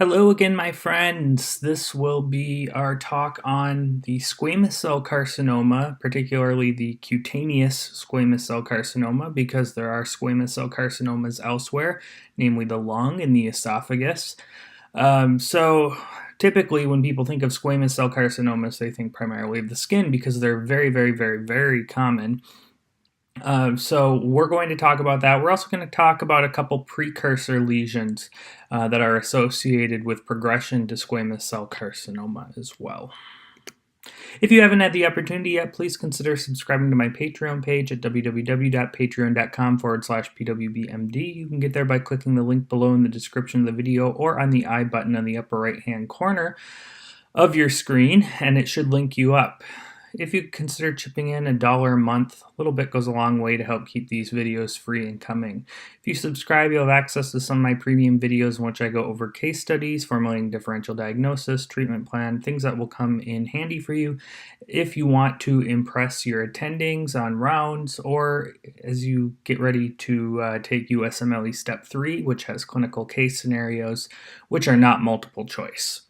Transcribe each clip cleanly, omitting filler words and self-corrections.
Hello again, my friends. This will be our talk on the squamous cell carcinoma, particularly the cutaneous squamous cell carcinoma, because there are squamous cell carcinomas elsewhere, namely the lung and the esophagus. So typically when people think of squamous cell carcinomas, they think primarily of the skin because they're very common. So we're going to talk about that. We're also going to talk about a couple precursor lesions that are associated with progression to squamous cell carcinoma as well. If you haven't had the opportunity yet, please consider subscribing to my Patreon page at www.patreon.com/pwbmd. You can get there by clicking the link below in the description of the video or on the I button on the upper right hand corner of your screen, and it should link you up. If you consider chipping in $1 a month, a little bit goes a long way to help keep these videos free and coming. If you subscribe, you'll have access to some of my premium videos in which I go over case studies, formulating differential diagnosis, treatment plan, things that will come in handy for you if you want to impress your attendings on rounds or as you get ready to take USMLE Step 3, which has clinical case scenarios, which are not multiple choice.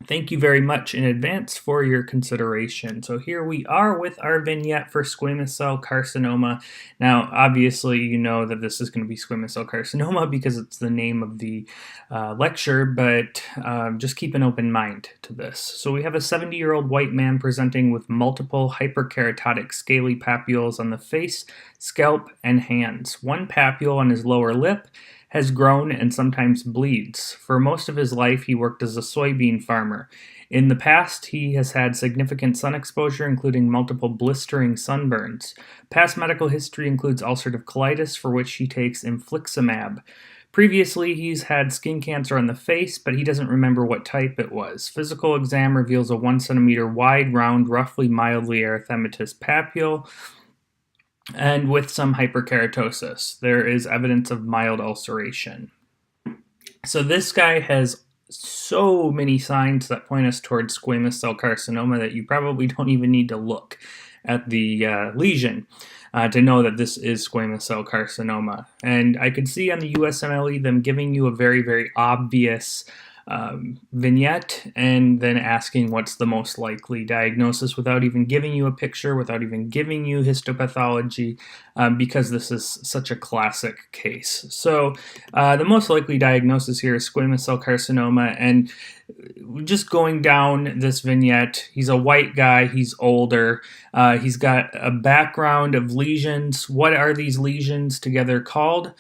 Thank you very much in advance for your consideration. So here we are with our vignette for squamous cell carcinoma. Now, obviously, you know that this is going to be squamous cell carcinoma because it's the name of the lecture, but just keep an open mind to this. So we have a 70-year-old white man presenting with multiple hyperkeratotic scaly papules on the face, scalp, and hands. One papule on his lower lip has grown and sometimes bleeds. For most of his life, he worked as a soybean farmer. In the past, he has had significant sun exposure, including multiple blistering sunburns. Past medical history includes ulcerative colitis, for which he takes infliximab. Previously, he's had skin cancer on the face, but he doesn't remember what type it was. Physical exam reveals a 1 centimeter wide, round, roughly mildly erythematous papule, and with some hyperkeratosis. There is evidence of mild ulceration. So this guy has so many signs that point us towards squamous cell carcinoma that you probably don't even need to look at the lesion to know that this is squamous cell carcinoma. And I could see on the USMLE them giving you a very obvious vignette and then asking what's the most likely diagnosis without even giving you a picture, without even giving you histopathology, because this is such a classic case. So the most likely diagnosis here is squamous cell carcinoma, and just going down this vignette, he's a white guy, he's older, he's got a background of lesions. What are these lesions together called?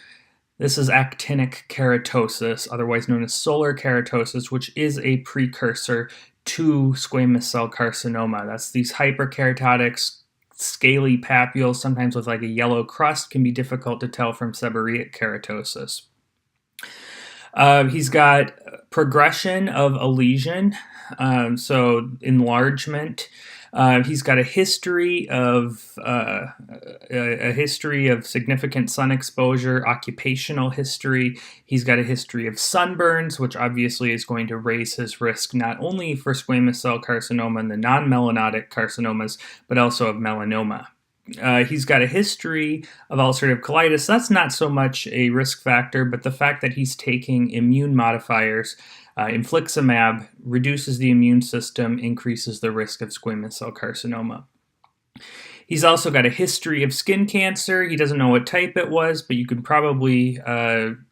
This is actinic keratosis, otherwise known as solar keratosis, which is a precursor to squamous cell carcinoma. That's these hyperkeratotic, scaly papules, sometimes with like a yellow crust, can be difficult to tell from seborrheic keratosis. He's got progression of a lesion, so enlargement. He's got a history of significant sun exposure, occupational history. He's got a history of sunburns, which obviously is going to raise his risk not only for squamous cell carcinoma and the non-melanotic carcinomas, but also of melanoma. He's got a history of ulcerative colitis. That's not so much a risk factor, but the fact that he's taking immune modifiers, infliximab, reduces the immune system, increases the risk of squamous cell carcinoma. He's also got a history of skin cancer. He doesn't know what type it was, but you could probably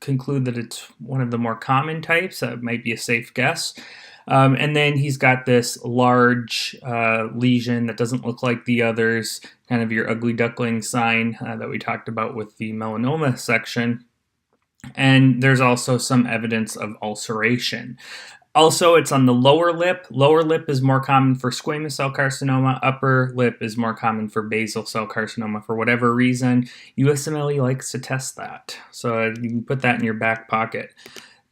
conclude that it's one of the more common types. That might be a safe guess. And then he's got this large lesion that doesn't look like the others, kind of your ugly duckling sign that we talked about with the melanoma section. And there's also some evidence of ulceration. Also, it's on the lower lip. Lower lip is more common for squamous cell carcinoma. Upper lip is more common for basal cell carcinoma for whatever reason. USMLE likes to test that, so you can put that in your back pocket.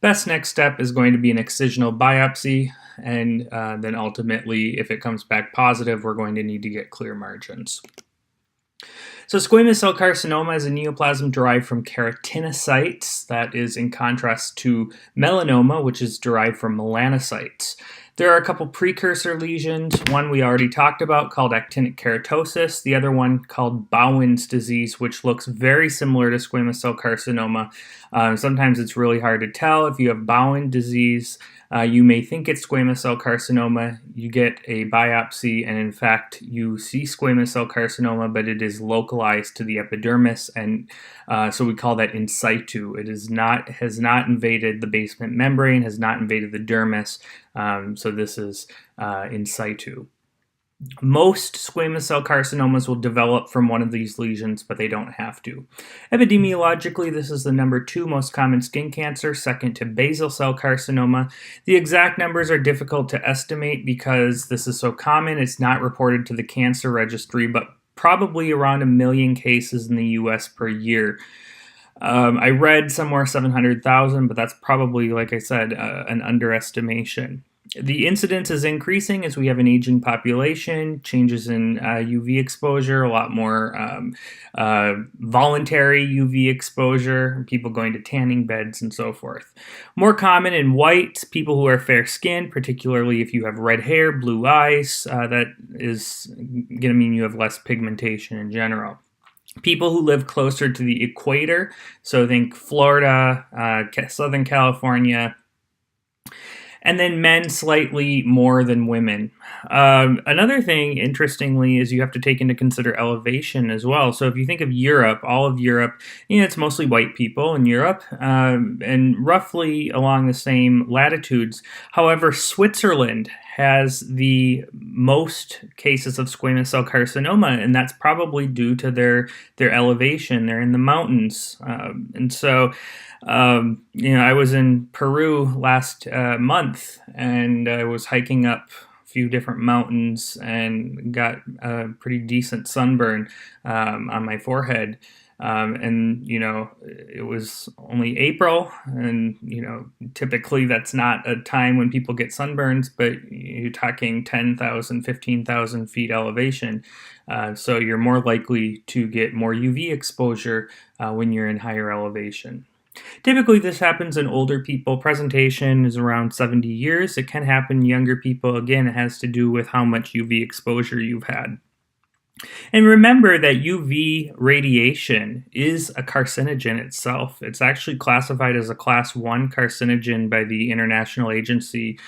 Best next step is going to be an excisional biopsy, and then ultimately, if it comes back positive, we're going to need to get clear margins. So squamous cell carcinoma is a neoplasm derived from keratinocytes, that is in contrast to melanoma, which is derived from melanocytes. There are a couple precursor lesions, one we already talked about called actinic keratosis, the other one called Bowen's disease, which looks very similar to squamous cell carcinoma. Sometimes it's really hard to tell. If you have Bowen disease, you may think it's squamous cell carcinoma. You get a biopsy, and in fact, you see squamous cell carcinoma, but it is localized to the epidermis, and so we call that in situ. It has not invaded the basement membrane, has not invaded the dermis, so this is in situ. Most squamous cell carcinomas will develop from one of these lesions, but they don't have to. Epidemiologically, this is the number 2 most common skin cancer, second to basal cell carcinoma. The exact numbers are difficult to estimate because this is so common. It's not reported to the cancer registry, but probably around 1 million cases in the US per year. I read somewhere 700,000, but that's probably, like I said, an underestimation. The incidence is increasing as we have an aging population, changes in UV exposure, a lot more voluntary UV exposure, people going to tanning beds and so forth. More common in whites, people who are fair-skinned, particularly if you have red hair, blue eyes, that is going to mean you have less pigmentation in general. People who live closer to the equator, so think Florida, Southern California, and then men slightly more than women. Another thing, interestingly, is you have to take into consider elevation as well. So if you think of Europe, all of Europe, it's mostly white people in Europe, and roughly along the same latitudes. However, Switzerland has the most cases of squamous cell carcinoma, and that's probably due to their elevation. They're in the mountains, and so I was in Peru last month, and I was hiking up a few different mountains and got a pretty decent sunburn on my forehead. And it was only April, and typically that's not a time when people get sunburns, but you're talking 10,000, 15,000 feet elevation. So you're more likely to get more UV exposure when you're in higher elevation. Typically, this happens in older people. Presentation is around 70 years. It can happen in younger people. Again, it has to do with how much UV exposure you've had. And remember that UV radiation is a carcinogen itself. It's actually classified as a class 1 carcinogen by the International Agency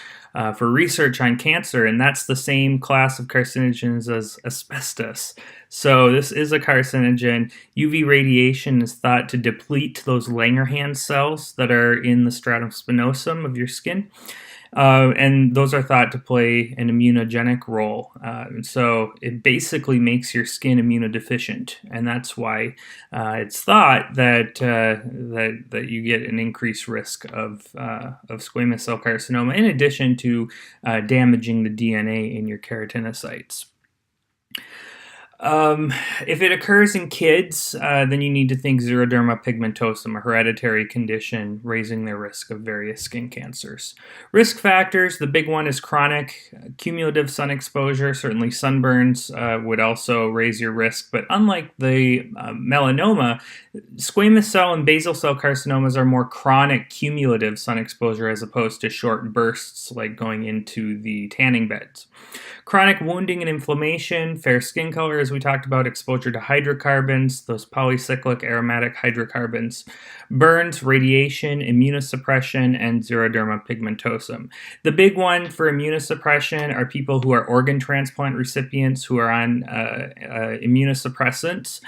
for Research on Cancer, and that's the same class of carcinogens as asbestos. So this is a carcinogen. UV radiation is thought to deplete those Langerhans cells that are in the stratum spinosum of your skin. And those are thought to play an immunogenic role. So it basically makes your skin immunodeficient, and that's why it's thought that that you get an increased risk of squamous cell carcinoma, in addition to damaging the DNA in your keratinocytes. If it occurs in kids, then you need to think xeroderma pigmentosum, a hereditary condition, raising their risk of various skin cancers. Risk factors, the big one is chronic cumulative sun exposure. Certainly sunburns would also raise your risk, but unlike the melanoma, squamous cell and basal cell carcinomas are more chronic cumulative sun exposure as opposed to short bursts like going into the tanning beds. Chronic wounding and inflammation, fair skin color, as we talked about, exposure to hydrocarbons, those polycyclic aromatic hydrocarbons, burns, radiation, immunosuppression, and xeroderma pigmentosum. The big one for immunosuppression are people who are organ transplant recipients who are on immunosuppressants.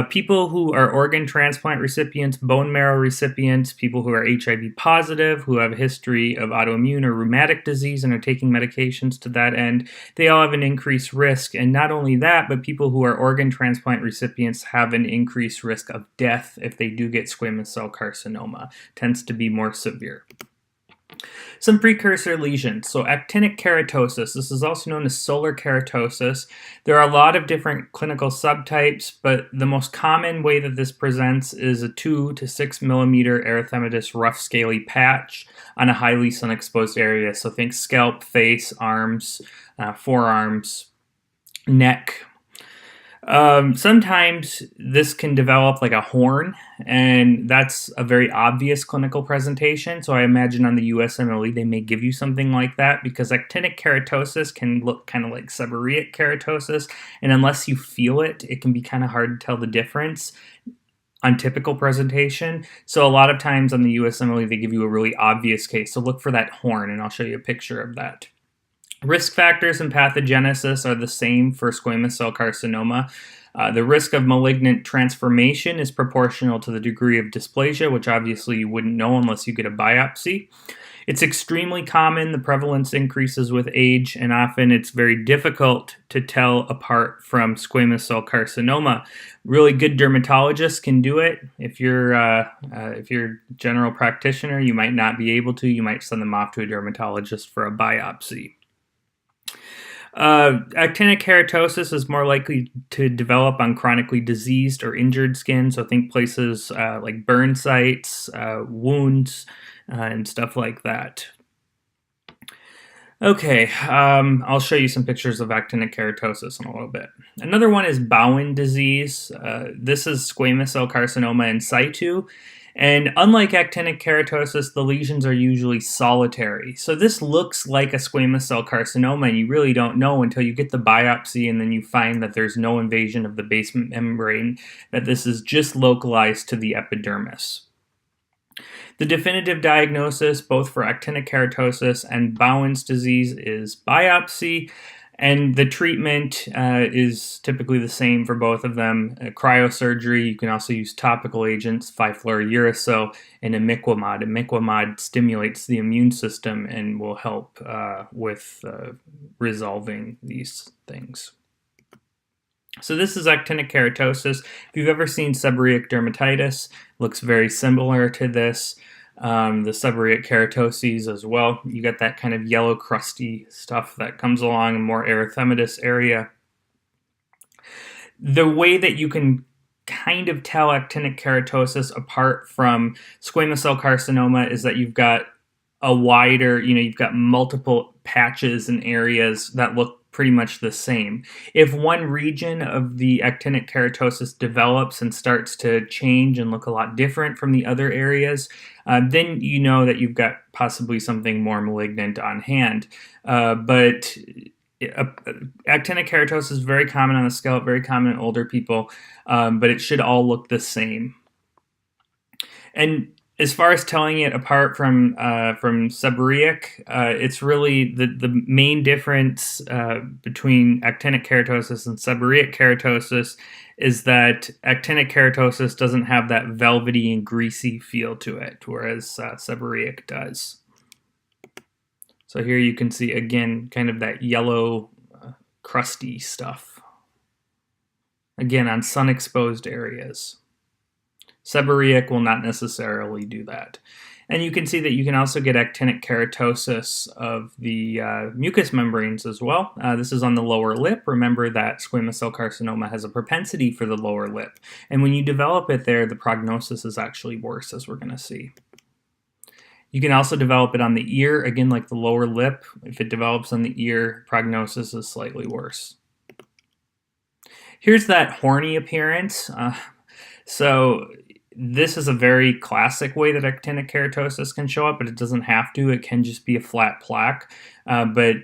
People who are organ transplant recipients, bone marrow recipients, people who are HIV positive, who have a history of autoimmune or rheumatic disease and are taking medications to that end, they all have an increased risk. And not only that, but people who are organ transplant recipients have an increased risk of death if they do get squamous cell carcinoma. It tends to be more severe. Some precursor lesions. So actinic keratosis. This is also known as solar keratosis. There are a lot of different clinical subtypes, but the most common way that this presents is a 2 to 6 millimeter erythematous rough scaly patch on a highly sun-exposed area. So think scalp, face, arms, forearms, neck. Sometimes this can develop like a horn, and that's a very obvious clinical presentation. So I imagine on the USMLE they may give you something like that, because actinic keratosis can look kind of like seborrheic keratosis, and unless you feel it, it can be kind of hard to tell the difference on typical presentation. So a lot of times on the USMLE they give you a really obvious case. So look for that horn, and I'll show you a picture of that. Risk factors and pathogenesis are the same for squamous cell carcinoma. The risk of malignant transformation is proportional to the degree of dysplasia, which obviously you wouldn't know unless you get a biopsy. It's extremely common. The prevalence increases with age, and often it's very difficult to tell apart from squamous cell carcinoma. Really good dermatologists can do it. If you're a general practitioner, you might not be able to. You might send them off to a dermatologist for a biopsy. Actinic keratosis is more likely to develop on chronically diseased or injured skin, so think places like burn sites, wounds, and stuff like that. Okay, I'll show you some pictures of actinic keratosis in a little bit. Another one is Bowen disease. This is squamous cell carcinoma in situ. And unlike actinic keratosis, the lesions are usually solitary. So this looks like a squamous cell carcinoma, and you really don't know until you get the biopsy and then you find that there's no invasion of the basement membrane, that this is just localized to the epidermis. The definitive diagnosis, both for actinic keratosis and Bowen's disease, is biopsy. And the treatment is typically the same for both of them. Cryosurgery, you can also use topical agents, 5-fluorouracil, and imiquimod. Imiquimod stimulates the immune system and will help with resolving these things. So this is actinic keratosis. If you've ever seen seborrheic dermatitis, it looks very similar to this. The seborrheic keratoses as well. You get that kind of yellow crusty stuff that comes along a more erythematous area. The way that you can kind of tell actinic keratosis apart from squamous cell carcinoma is that you've got a wider, you've got multiple patches and areas that look pretty much the same. If one region of the actinic keratosis develops and starts to change and look a lot different from the other areas, then you know that you've got possibly something more malignant on hand. But actinic keratosis is very common on the scalp, very common in older people, but it should all look the same. And as far as telling it apart from seborrheic, it's really the main difference between actinic keratosis and seborrheic keratosis is that actinic keratosis doesn't have that velvety and greasy feel to it, whereas seborrheic does. So here you can see, again, kind of that yellow, crusty stuff. Again, on sun-exposed areas. Seborrheic will not necessarily do that. And you can see that you can also get actinic keratosis of the mucous membranes as well. This is on the lower lip. Remember that squamous cell carcinoma has a propensity for the lower lip. And when you develop it there, the prognosis is actually worse, as we're going to see. You can also develop it on the ear. Again, like the lower lip, if it develops on the ear, prognosis is slightly worse. Here's that horny appearance. So this is a very classic way that actinic keratosis can show up, but it doesn't have to. It can just be a flat plaque. But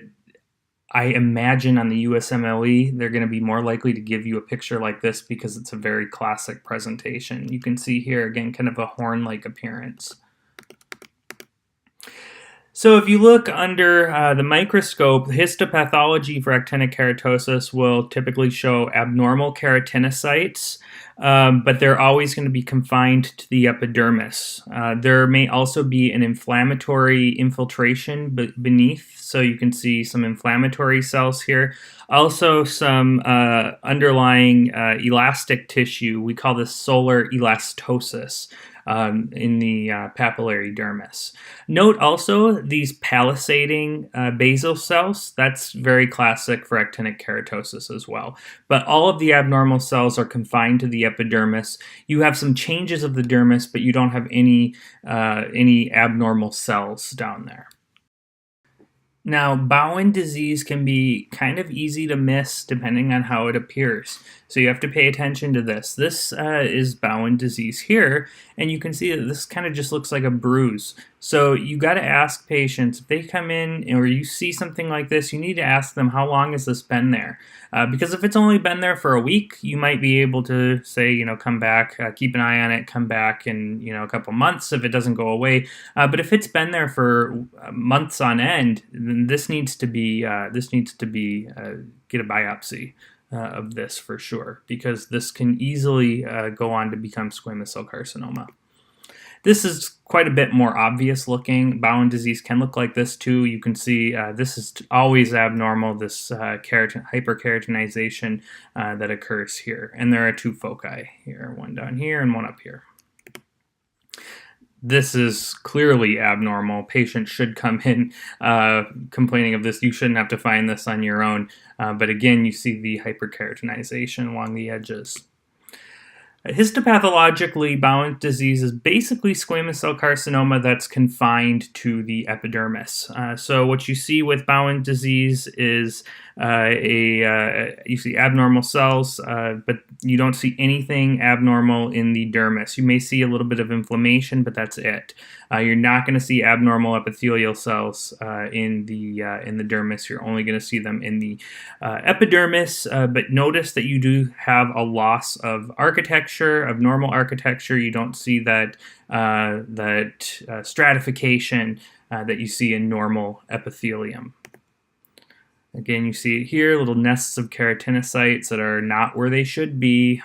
I imagine on the USMLE, they're going to be more likely to give you a picture like this because it's a very classic presentation. You can see here, again, kind of a horn-like appearance. So if you look under the microscope, the histopathology for actinic keratosis will typically show abnormal keratinocytes, but they're always going to be confined to the epidermis. There may also be an inflammatory infiltration beneath, so you can see some inflammatory cells here. Also some underlying elastic tissue. We call this solar elastosis. In the papillary dermis. Note also these palisading basal cells. That's very classic for actinic keratosis as well. But all of the abnormal cells are confined to the epidermis. You have some changes of the dermis, but you don't have any abnormal cells down there. Now, Bowen disease can be kind of easy to miss depending on how it appears. So you have to pay attention to this. This is Bowen disease here, and you can see that this kind of just looks like a bruise. So you got to ask patients, if they come in or you see something like this, you need to ask them, how long has this been there? Because if it's only been there for a week, you might be able to say, come back, keep an eye on it, come back in, a couple months if it doesn't go away. But if it's been there for months on end, then this needs to be get a biopsy of this for sure, because this can easily go on to become squamous cell carcinoma. This is quite a bit more obvious looking. Bowen disease can look like this too. You can see this is always abnormal, this hyperkeratinization that occurs here. And there are two foci here, one down here and one up here. This is clearly abnormal. Patients should come in complaining of this. You shouldn't have to find this on your own. But again, you see the hyperkeratinization along the edges. Histopathologically, Bowen disease is basically squamous cell carcinoma that's confined to the epidermis. So what you see with Bowen disease is you see abnormal cells, but you don't see anything abnormal in the dermis. You may see a little bit of inflammation, but that's it. You're not going to see abnormal epithelial cells in the dermis. You're only going to see them in the epidermis. But notice that you do have a loss of architecture, of normal architecture. You don't see that stratification that you see in normal epithelium. Again, you see it here, little nests of keratinocytes that are not where they should be.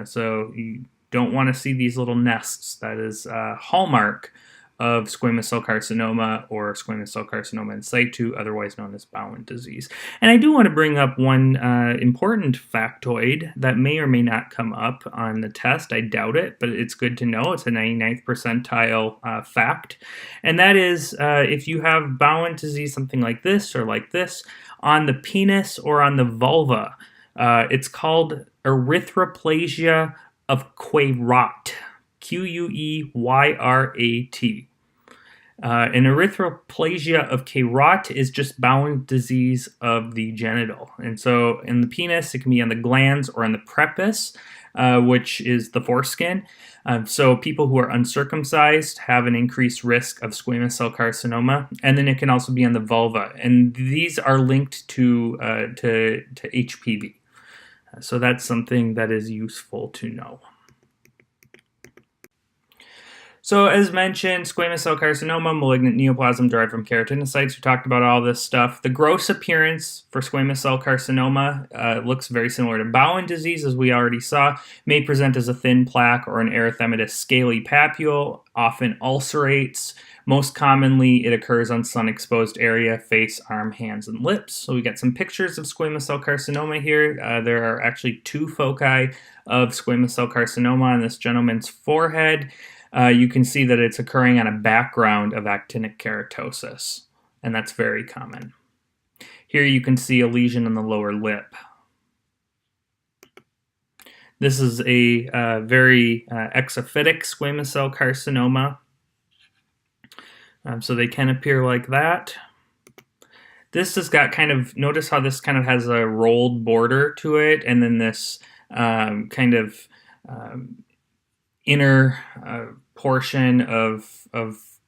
So you don't want to see these little nests. That is a hallmark of squamous cell carcinoma or squamous cell carcinoma in situ, otherwise known as Bowen disease. And I do want to bring up one important factoid that may or may not come up on the test. I doubt it, but it's good to know. It's a 99th percentile fact. And that is if you have Bowen disease, something like this or like this, on the penis or on the vulva, it's called erythroplasia of Queyrat. Queyrat. An erythroplasia of Queyrat is just Bowen disease of the genital. And so in the penis, it can be on the glands or on the prepuce, which is the foreskin. So people who are uncircumcised have an increased risk of squamous cell carcinoma. And then it can also be on the vulva. And these are linked to HPV. So that's something that is useful to know. So as mentioned, squamous cell carcinoma, malignant neoplasm derived from keratinocytes. We talked about all this stuff. The gross appearance for squamous cell carcinoma looks very similar to Bowen disease, as we already saw. May present as a thin plaque or an erythematous scaly papule, often ulcerates. Most commonly, it occurs on sun-exposed area, face, arm, hands, and lips. So we got some pictures of squamous cell carcinoma here. There are actually two foci of squamous cell carcinoma on this gentleman's forehead. You can see that it's occurring on a background of actinic keratosis, and that's very common. Here you can see a lesion in the lower lip. This is a very exophytic squamous cell carcinoma. So they can appear like that. This has got notice how this kind of has a rolled border to it, and then this inner portion of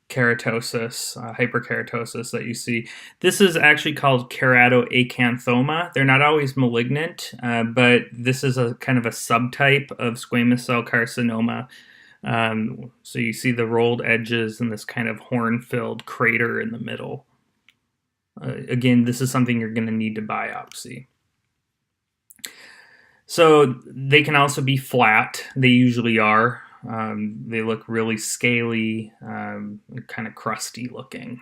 keratosis, hyperkeratosis that you see. This is actually called keratoacanthoma. They're not always malignant, but this is a kind of a subtype of squamous cell carcinoma. So you see the rolled edges and this kind of horn-filled crater in the middle. Again, this is something you're going to need to biopsy. So they can also be flat. They usually are. They look really scaly, kind of crusty looking.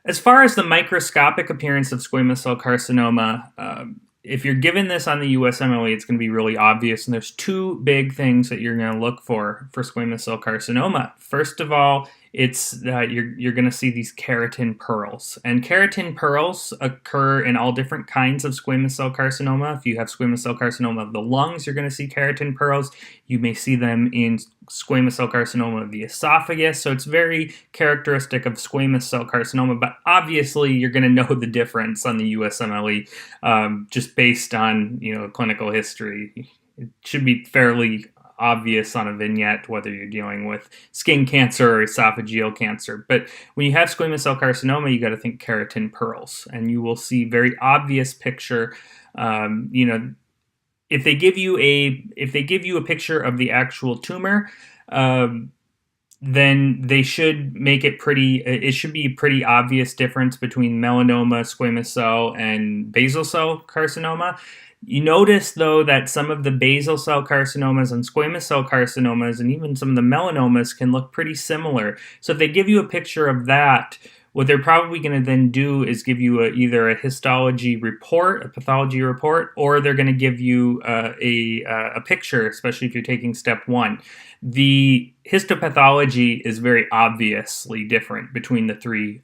As far as the microscopic appearance of squamous cell carcinoma, if you're given this on the USMLE, it's going to be really obvious. And there's two big things that you're going to look for squamous cell carcinoma. First of all, you're going to see these keratin pearls. And keratin pearls occur in all different kinds of squamous cell carcinoma. If you have squamous cell carcinoma of the lungs, you're going to see keratin pearls. You may see them in squamous cell carcinoma of the esophagus. So it's very characteristic of squamous cell carcinoma, but obviously you're going to know the difference on the USMLE just based on, clinical history. It should be fairly obvious on a vignette whether you're dealing with skin cancer or esophageal cancer. But when you have squamous cell carcinoma, you got to think keratin pearls, and you will see very obvious picture. If they give you a picture of the actual tumor, then they should make it pretty. It should be a pretty obvious difference between melanoma, squamous cell, and basal cell carcinoma. You notice, though, that some of the basal cell carcinomas and squamous cell carcinomas and even some of the melanomas can look pretty similar. So if they give you a picture of that, what they're probably going to then do is give you either a histology report, a pathology report, or they're going to give you a picture, especially if you're taking step 1. The histopathology is very obviously different between the 3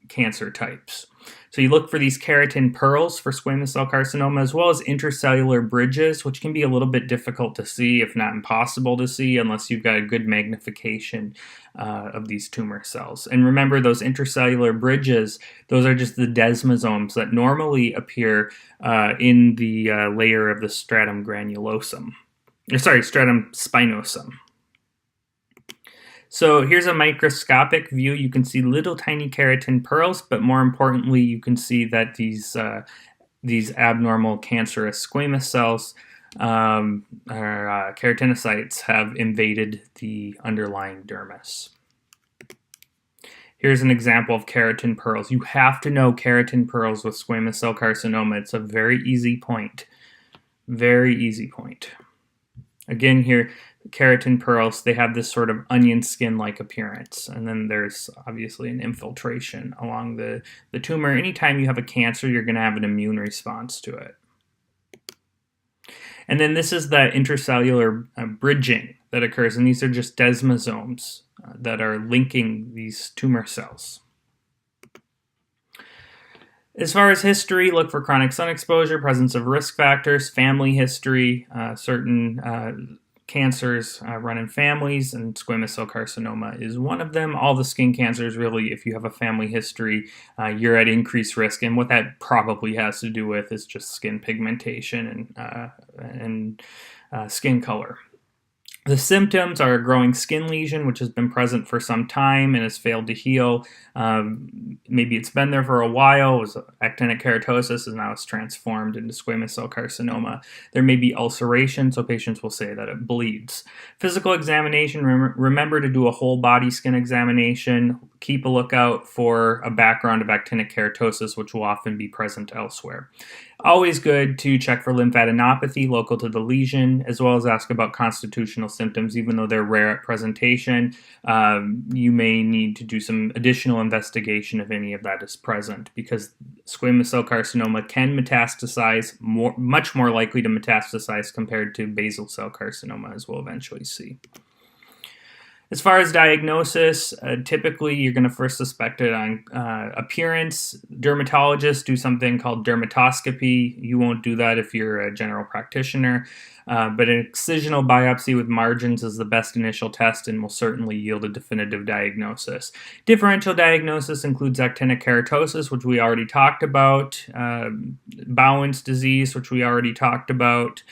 cancer types. So you look for these keratin pearls for squamous cell carcinoma, as well as intracellular bridges, which can be a little bit difficult to see, if not impossible to see, unless you've got a good magnification of these tumor cells. And remember, those intracellular bridges, those are just the desmosomes that normally appear in the layer of the stratum granulosum. Stratum spinosum. So here's a microscopic view. You can see little tiny keratin pearls, but more importantly, you can see that these abnormal cancerous squamous cells or keratinocytes have invaded the underlying dermis. Here's an example of keratin pearls. You have to know keratin pearls with squamous cell carcinoma. It's a very easy point. Very easy point. Again here, keratin pearls, they have this sort of onion skin-like appearance. And then there's obviously an infiltration along the tumor. Anytime you have a cancer, you're going to have an immune response to it. And then this is the intracellular bridging that occurs. And these are just desmosomes that are linking these tumor cells. As far as history, look for chronic sun exposure, presence of risk factors, family history, certain cancers run in families, and squamous cell carcinoma is one of them. All the skin cancers, really, if you have a family history, you're at increased risk. And what that probably has to do with is just skin pigmentation and skin color. The symptoms are a growing skin lesion, which has been present for some time and has failed to heal. Maybe it's been there for a while. It was actinic keratosis, and now it's transformed into squamous cell carcinoma. There may be ulceration, so patients will say that it bleeds. Physical examination, remember to do a whole body skin examination. Keep a lookout for a background of actinic keratosis, which will often be present elsewhere. Always good to check for lymphadenopathy local to the lesion, as well as ask about constitutional symptoms. Even though they're rare at presentation, you may need to do some additional investigation if any of that is present, because squamous cell carcinoma can metastasize, much more likely to metastasize compared to basal cell carcinoma, as we'll eventually see. As far as diagnosis, typically you're going to first suspect it on appearance. Dermatologists do something called dermatoscopy. You won't do that if you're a general practitioner, but an excisional biopsy with margins is the best initial test and will certainly yield a definitive diagnosis. Differential diagnosis includes actinic keratosis, which we already talked about, Bowen's disease, which we already talked about,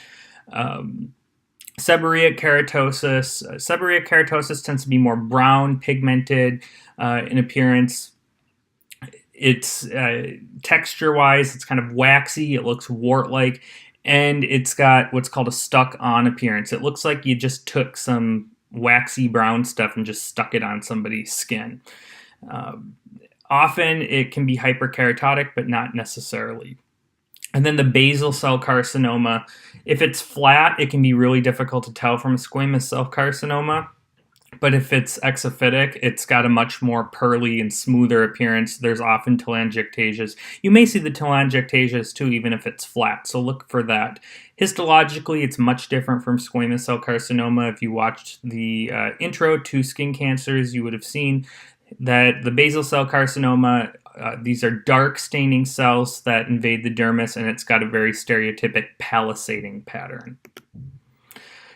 seborrheic keratosis. Seborrheic keratosis tends to be more brown, pigmented in appearance. It's texture-wise, it's kind of waxy. It looks wart-like, and it's got what's called a stuck-on appearance. It looks like you just took some waxy brown stuff and just stuck it on somebody's skin. Often it can be hyperkeratotic, but not necessarily. And then the basal cell carcinoma, if it's flat, it can be really difficult to tell from a squamous cell carcinoma. But if it's exophytic, it's got a much more pearly and smoother appearance. There's often telangiectasias. You may see the telangiectasias too, even if it's flat, so look for that. Histologically, it's much different from squamous cell carcinoma. If you watched the intro to skin cancers, you would have seen that the basal cell carcinoma, these are dark staining cells that invade the dermis, and it's got a very stereotypic palisading pattern.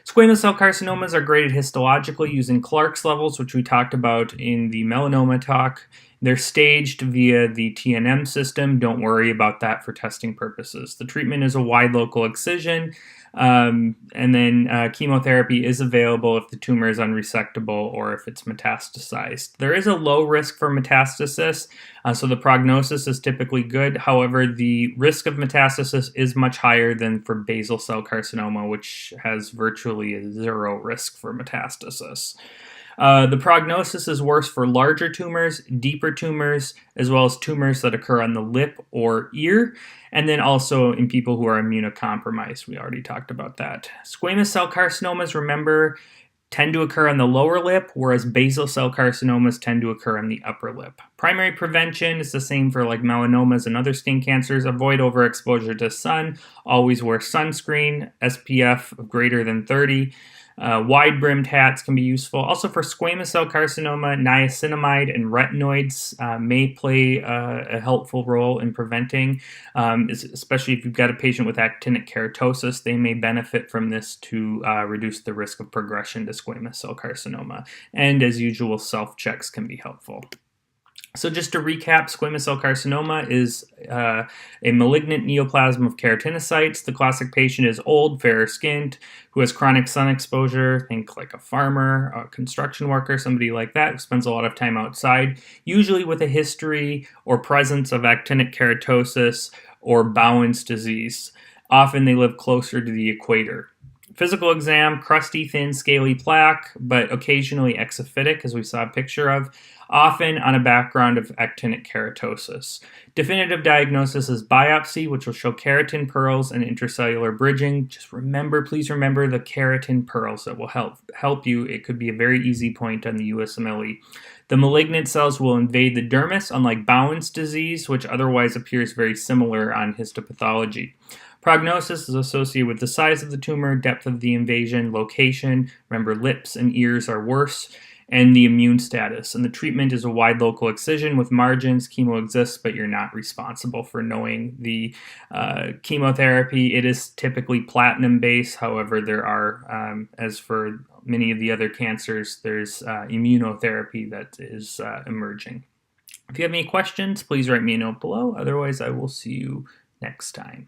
Squamous cell carcinomas are graded histologically using Clark's levels, which we talked about in the melanoma talk. They're staged via the TNM system. Don't worry about that for testing purposes. The treatment is a wide local excision, and then chemotherapy is available if the tumor is unresectable or if it's metastasized. There is a low risk for metastasis, so the prognosis is typically good. However, the risk of metastasis is much higher than for basal cell carcinoma, which has virtually a zero risk for metastasis. The prognosis is worse for larger tumors, deeper tumors, as well as tumors that occur on the lip or ear, and then also in people who are immunocompromised. We already talked about that. Squamous cell carcinomas, remember, tend to occur on the lower lip, whereas basal cell carcinomas tend to occur on the upper lip. Primary prevention is the same for like melanomas and other skin cancers. Avoid overexposure to sun. Always wear sunscreen, SPF of greater than 30. Wide-brimmed hats can be useful. Also for squamous cell carcinoma, niacinamide and retinoids may play a helpful role in preventing, especially if you've got a patient with actinic keratosis. They may benefit from this to reduce the risk of progression to squamous cell carcinoma. And as usual, self-checks can be helpful. So just to recap, squamous cell carcinoma is a malignant neoplasm of keratinocytes. The classic patient is old, fair-skinned, who has chronic sun exposure. Think like a farmer, a construction worker, somebody like that who spends a lot of time outside, usually with a history or presence of actinic keratosis or Bowen's disease. Often they live closer to the equator. Physical exam, crusty, thin, scaly plaque, but occasionally exophytic, as we saw a picture of, often on a background of actinic keratosis. Definitive diagnosis is biopsy, which will show keratin pearls and intracellular bridging. Just remember, please remember the keratin pearls that will help you. It could be a very easy point on the USMLE. The malignant cells will invade the dermis, unlike Bowen's disease, which otherwise appears very similar on histopathology. Prognosis is associated with the size of the tumor, depth of the invasion, location. Remember, lips and ears are worse, and the immune status. And the treatment is a wide local excision with margins. Chemo exists, but you're not responsible for knowing the chemotherapy. It is typically platinum-based. However, there are, as for many of the other cancers, there's immunotherapy that is emerging. If you have any questions, please write me a note below. Otherwise, I will see you next time.